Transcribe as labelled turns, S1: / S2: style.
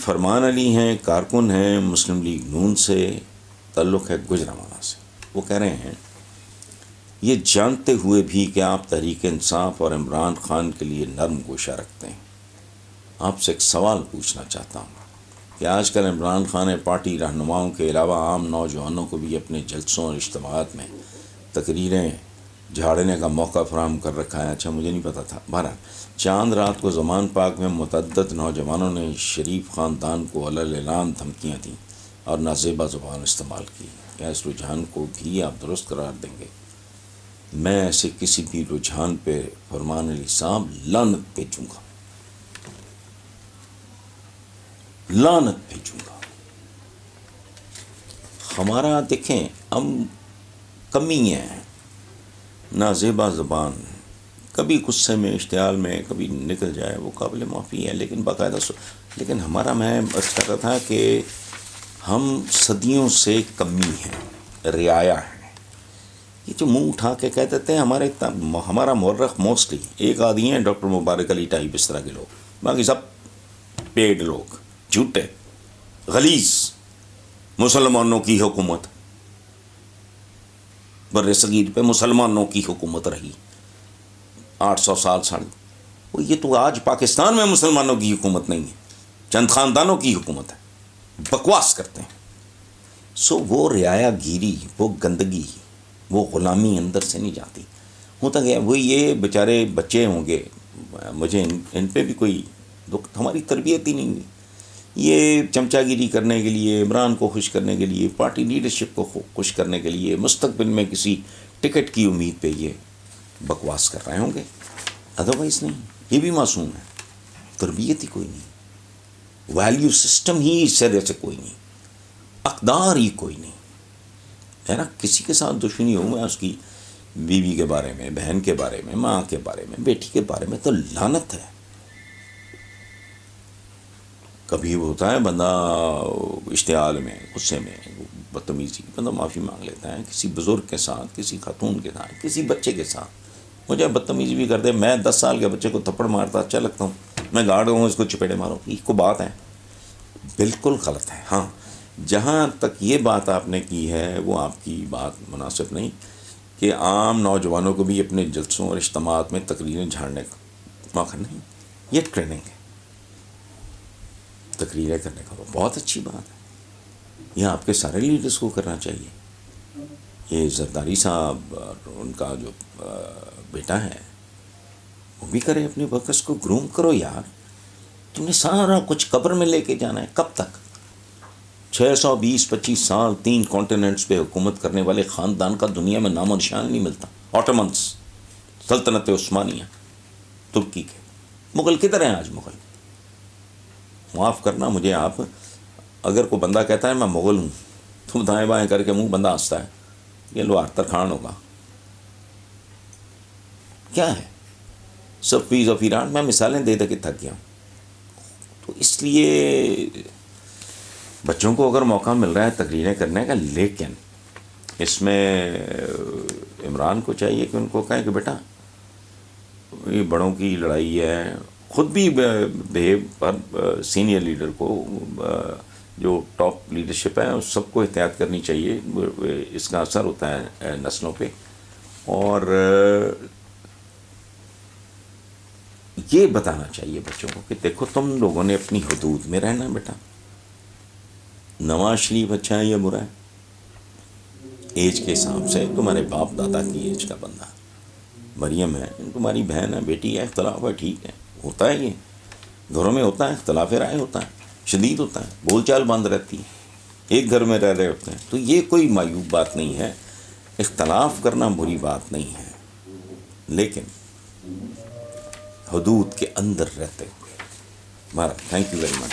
S1: فرمان علی ہیں، کارکن ہیں، مسلم لیگ نون سے تعلق ہے گوجرانوالہ سے. وہ کہہ رہے ہیں یہ جانتے ہوئے بھی کہ آپ تحریک انصاف اور عمران خان کے لیے نرم گوشہ رکھتے ہیں، آپ سے ایک سوال پوچھنا چاہتا ہوں کہ آج کل عمران خان نے پارٹی رہنماؤں کے علاوہ عام نوجوانوں کو بھی اپنے جلسوں اور اجتماعات میں تقریریں جھاڑنے کا موقع فراہم کر رکھا ہے. اچھا مجھے نہیں پتا تھا. بہرحال چاند رات کو زمان پاک میں متعدد نوجوانوں نے شریف خاندان کو علل اعلان دھمکیاں دیں اور نازیبا زبان استعمال کی. کیا اس رجحان کو بھی آپ درست قرار دیں گے؟ میں ایسے کسی بھی رجحان پہ فرمان علی صاحب لعنت بھیجوں گا، لعنت بھیجوں گا. ہمارا دیکھیں ہم کمی ہیں، نازیبا زبان کبھی غصے میں اشتعال میں کبھی نکل جائے وہ قابل معافی ہے، لیکن باقاعدہ لیکن ہمارا میں عرض کر رہا تھا کہ ہم صدیوں سے کمی ہیں، رعایا ہیں. یہ جو منہ اٹھا کے کہہ دیتے ہیں ہمارا مورخ موسٹلی ایک آدھی ہیں ڈاکٹر مبارک علی ٹائپ اس طرح کے لوگ، باقی سب پیڈ لوگ، جھوٹے غلیظ. مسلمانوں کی حکومت بر صغیر پہ مسلمانوں کی حکومت رہی 800 سال ساڑھے. یہ تو آج پاکستان میں مسلمانوں کی حکومت نہیں ہے، چند خاندانوں کی حکومت ہے. بکواس کرتے ہیں. وہ رعایا گیری، وہ گندگی، وہ غلامی اندر سے نہیں جاتی. ہوتا گیا وہ یہ بیچارے بچے ہوں گے، مجھے ان پہ بھی کوئی دکھ، ہماری تربیت ہی نہیں ہوئی. یہ چمچہ گیری کرنے کے لیے، عمران کو خوش کرنے کے لیے، پارٹی لیڈرشپ کو خوش کرنے کے لیے، مستقبل میں کسی ٹکٹ کی امید پہ یہ بکواس کر رہے ہوں گے. ادروائز نہیں. یہ بھی معصوم ہے. تربیت ہی کوئی نہیں، ویلیو سسٹم ہی سرے سے کوئی نہیں، اقدار ہی کوئی نہیں ہے نا. کسی کے ساتھ دشمنی ہو، میں اس کی بیوی کے بارے میں، بہن کے بارے میں، ماں کے بارے میں، بیٹی کے بارے میں تو لعنت ہے. کبھی وہ ہوتا ہے بندہ اشتعال میں، غصے میں، بدتمیزی، بندہ معافی مانگ لیتا ہے کسی بزرگ کے ساتھ، کسی خاتون کے ساتھ، کسی بچے کے ساتھ. مجھے بدتمیزی بھی کر دے، میں 10 سال کے بچے کو تھپڑ مارتا اچھا لگتا ہوں، میں گارڈ ہوں اس کو چپیڑے مارو، یہ کو بات ہے بالکل غلط ہے. ہاں جہاں تک یہ بات آپ نے کی ہے وہ آپ کی بات مناسب نہیں کہ عام نوجوانوں کو بھی اپنے جلسوں اور اجتماعات میں تقریریں جھاڑنے کا موقع نہیں. یہ ٹریننگ ہے، تقریریں کرنے کا بہت اچھی بات ہے. یہ آپ کے سارے لیڈرز کو کرنا چاہیے. یہ زرداری صاحب اور ان کا جو بیٹا ہے وہ بھی کرے، اپنے ورکرز کو گروم کرو. یار تم نے سارا کچھ قبر میں لے کے جانا ہے. کب تک؟ 620-25 سال 3 کانٹیننٹس پہ حکومت کرنے والے خاندان کا دنیا میں نام و نشان نہیں ملتا. آٹومنس، سلطنت عثمانیہ، ترکی کے مغل کدھر ہیں آج؟ مغل معاف کرنا مجھے، آپ اگر کوئی بندہ کہتا ہے میں مغل ہوں تو دائیں بائیں کر کے منہ بندہ ہنستا ہے، یہ لو ترخان ہوگا. کیا ہے سب فیز آف ایران؟ میں مثالیں دے کے تھک گیا ہوں. تو اس لیے بچوں کو اگر موقع مل رہا ہے تقریریں کرنے کا، لیکن اس میں عمران کو چاہیے کہ ان کو کہیں کہ بیٹا یہ بڑوں کی لڑائی ہے. خود بھی پر سینئر لیڈر کو، جو ٹاپ لیڈرشپ ہے اس سب کو احتیاط کرنی چاہیے. اس کا اثر ہوتا ہے نسلوں پہ. اور یہ بتانا چاہیے بچوں کو کہ دیکھو تم لوگوں نے اپنی حدود میں رہنا ہے بیٹا. نواز شریف اچھا ہے یا برا ہے؟ ایج کے حساب سے تمہارے باپ دادا کی ایج کا بندہ. مریم ہے تمہاری بہن ہے، بیٹی ہے، اختلاف ہے، ٹھیک ہے، ہوتا ہے. یہ گھروں میں ہوتا ہے، اختلاف رائے ہوتا ہے، شدید ہوتا ہے، بول چال بند رہتی ہے، ایک گھر میں رہ رہے ہوتے ہیں. تو یہ کوئی معیوب بات نہیں ہے، اختلاف کرنا بری بات نہیں ہے، لیکن حدود کے اندر رہتے ہوئے. Thank you very much.